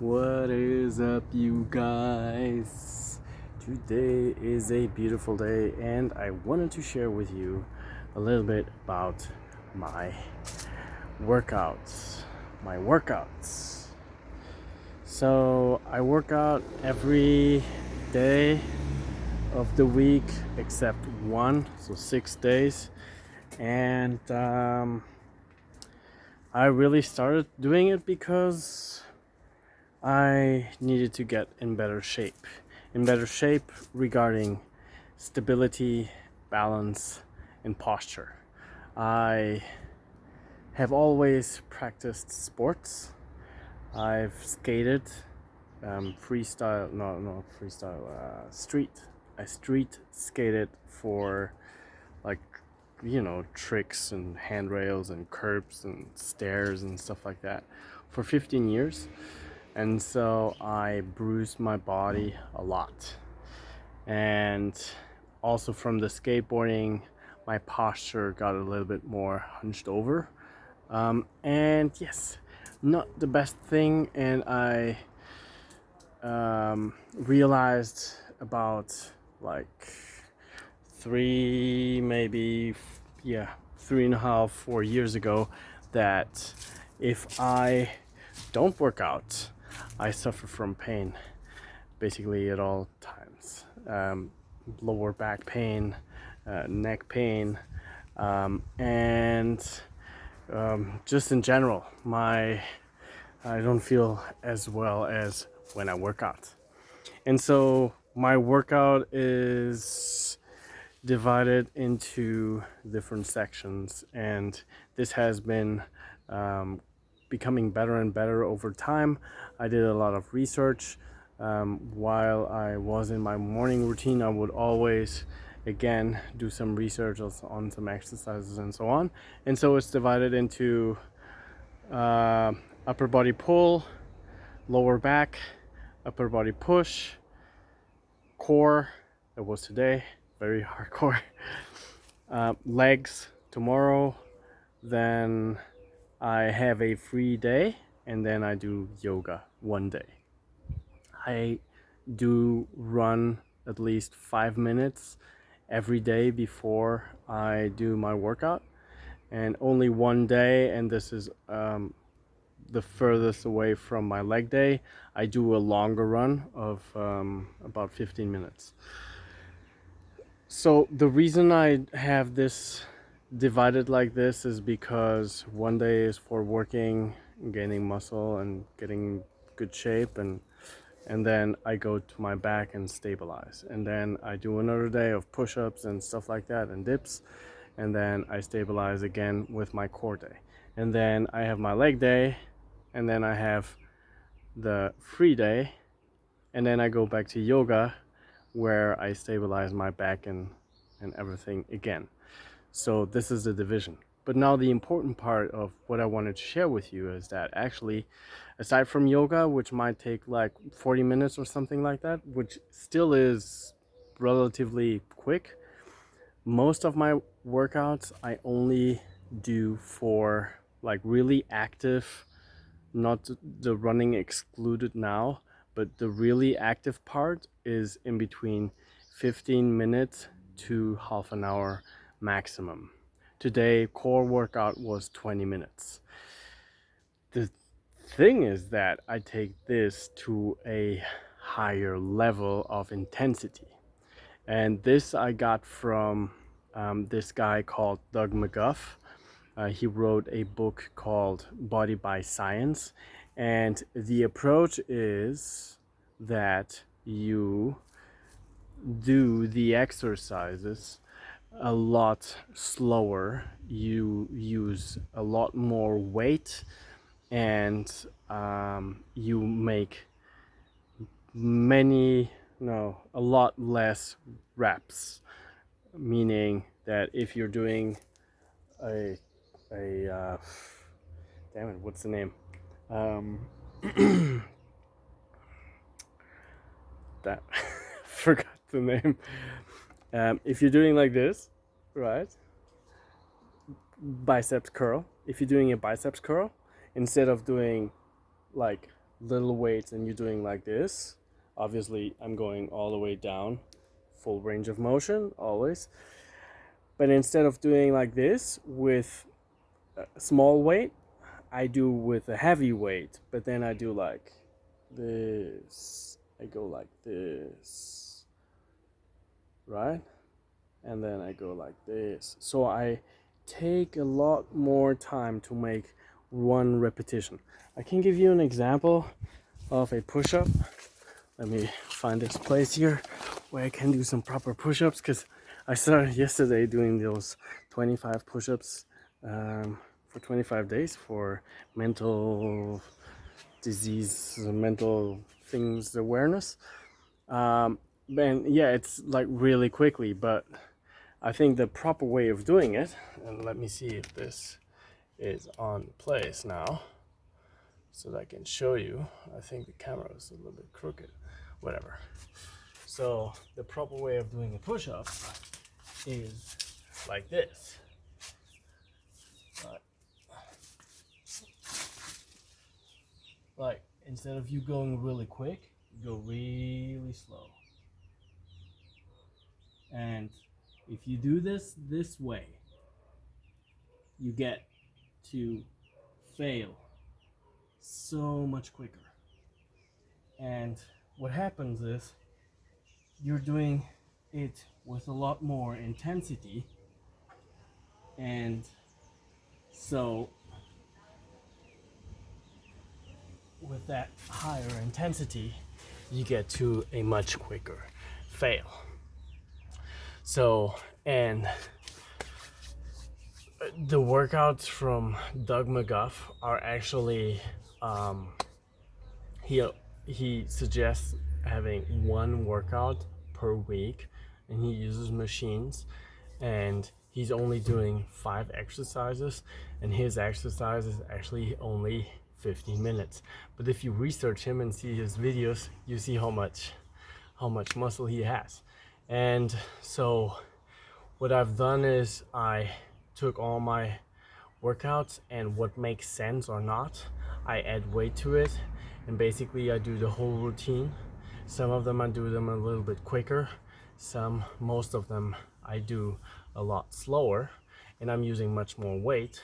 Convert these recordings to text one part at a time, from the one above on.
What is up, you guys? Today is a beautiful day, and I wanted to share with you a little bit about my workouts. So, I work out every day of the week except one, so 6 days, and I really started doing it because I needed to get in better shape. Regarding stability, balance, and posture. I have always practiced sports. I've skated, freestyle, no, not freestyle, street. I street skated for like, tricks and handrails and curbs and stairs and stuff like that for 15 years. And so I bruised my body a lot. And also from the skateboarding, my posture got a little bit more hunched over. And yes, not the best thing. And I realized about like 3.5, 4 years ago that if I don't work out, I suffer from pain basically at all times. Lower back pain, neck pain, and just in general, I don't feel as well as when I work out. And so my workout is divided into different sections, and this has been becoming better and better over time. I did a lot of research. While I was in my morning routine, I would always again do some research on some exercises and so on. And so it's divided into upper body pull, lower back, upper body push, core, that was today, very hardcore, legs tomorrow, then I have a free day, and then I do yoga one day. I do run at least 5 minutes every day before I do my workout, and only one day, and this is the furthest away from my leg day, I do a longer run of about 15 minutes. So the reason I have this divided like this is because one day is for working, gaining muscle and getting good shape, and then I go to my back and stabilize, and then I do another day of push-ups and stuff like that and dips, and then I stabilize again with my core day, and then I have my leg day, and then I have the free day, and then I go back to yoga where I stabilize my back and everything again. So this is the division. But now the important part of what I wanted to share with you is that actually, aside from yoga, which might take like 40 minutes or something like that, which still is relatively quick, most of my workouts I only do for like really active, not the running excluded now, but the really active part is in between 15 minutes to half an hour maximum. Today, core workout was 20 minutes. The thing is that I take this to a higher level of intensity. And this I got from this guy called Doug McGuff. He wrote a book called Body by Science. And the approach is that you do the exercises a lot slower, you use a lot more weight, and you make a lot less reps, meaning that if you're doing a damn it, what's the name, that forgot the name. If you're doing like this, right, biceps curl, if you're doing a biceps curl, instead of doing like little weights and you're doing like this, obviously I'm going all the way down, full range of motion always. But instead of doing like this with a small weight, I do with a heavy weight, but then I do like this. I go like this, right? And then I go like this. So I take a lot more time to make one repetition. I can give you an example of a push-up. Let me find this place here where I can do some proper push-ups, because I started yesterday doing those 25 push-ups for 25 days for mental disease, mental things awareness. And yeah, it's like really quickly, but I think the proper way of doing it, and let me see if this is on place now so that I can show you. I think the camera is a little bit crooked, whatever. So the proper way of doing a push-up is like this. Like instead of you going really quick, you go really slow. And if you do this way, you get to fail so much quicker. And what happens is you're doing it with a lot more intensity, and so with that higher intensity you get to a much quicker fail. So, and the workouts from Doug McGuff are actually he suggests having one workout per week, and he uses machines, and he's only doing 5 exercises, and his exercise is actually only 15 minutes. But if you research him and see his videos, you see how much muscle he has. And so what I've done is I took all my workouts, and what makes sense or not, I add weight to it, and basically I do the whole routine. Some of them I do them a little bit quicker, most of them I do a lot slower, and I'm using much more weight.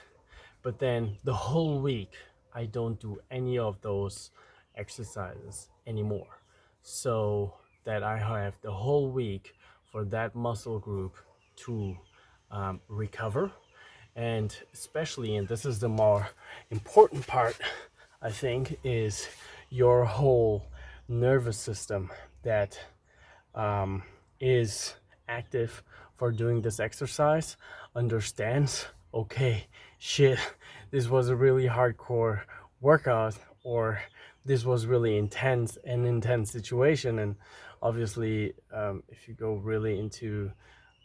But then the whole week I don't do any of those exercises anymore, so that I have the whole week for that muscle group to recover. And especially, and this is the more important part, I think, is your whole nervous system that is active for doing this exercise understands, okay, shit, this was a really hardcore workout, or this was really intense situation. And obviously if you go really into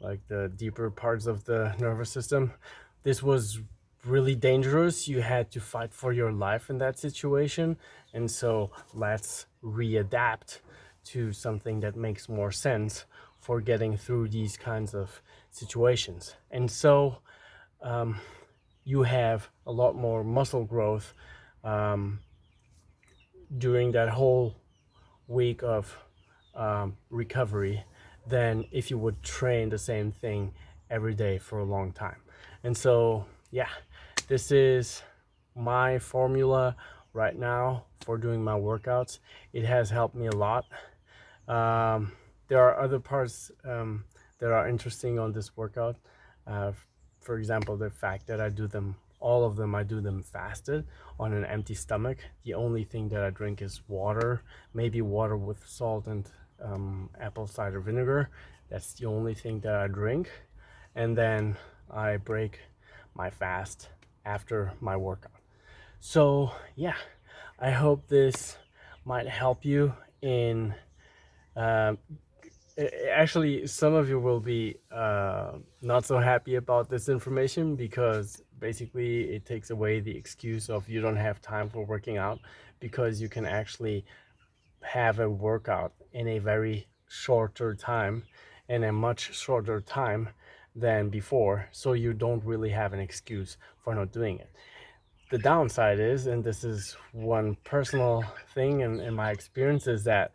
like the deeper parts of the nervous system, this was really dangerous. You had to fight for your life in that situation, and so let's readapt to something that makes more sense for getting through these kinds of situations. And so you have a lot more muscle growth during that whole week of recovery than if you would train the same thing every day for a long time. And so yeah, this is my formula right now for doing my workouts. It has helped me a lot. There are other parts that are interesting on this workout. For example, the fact that all of them I do them fasted on an empty stomach. The only thing that I drink is water, maybe water with salt and apple cider vinegar. That's the only thing that I drink. And then I break my fast after my workout. So yeah, I hope this might help you in actually, some of you will be not so happy about this information, because basically it takes away the excuse of you don't have time for working out, because you can actually have a workout in a very shorter time, in a much shorter time than before, so you don't really have an excuse for not doing it. the downside is, and this is one personal thing in my experience, is that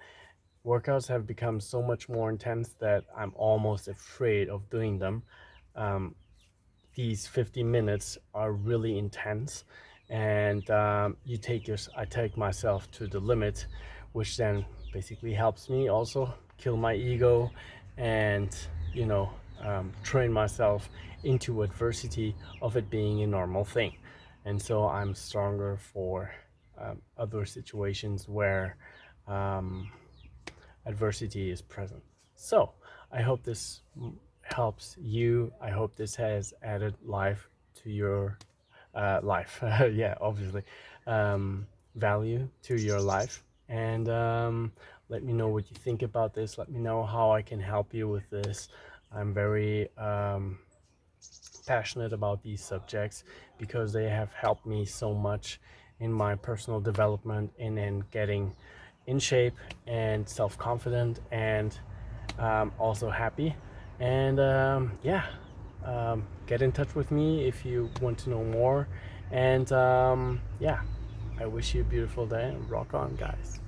workouts have become so much more intense that I'm almost afraid of doing them. Um, these 50 minutes are really intense, and I take myself to the limit, which then basically helps me also kill my ego and, you know, train myself into adversity of it being a normal thing. And so I'm stronger for other situations where um, adversity is present. So I hope this helps you. I hope this has added life to your life. Yeah, obviously, value to your life. And let me know what you think about this. Let me know how I can help you with this. I'm very passionate about these subjects because they have helped me so much in my personal development and in getting in shape and self-confident and also happy. And yeah, get in touch with me if you want to know more. And yeah, I wish you a beautiful day and rock on, guys.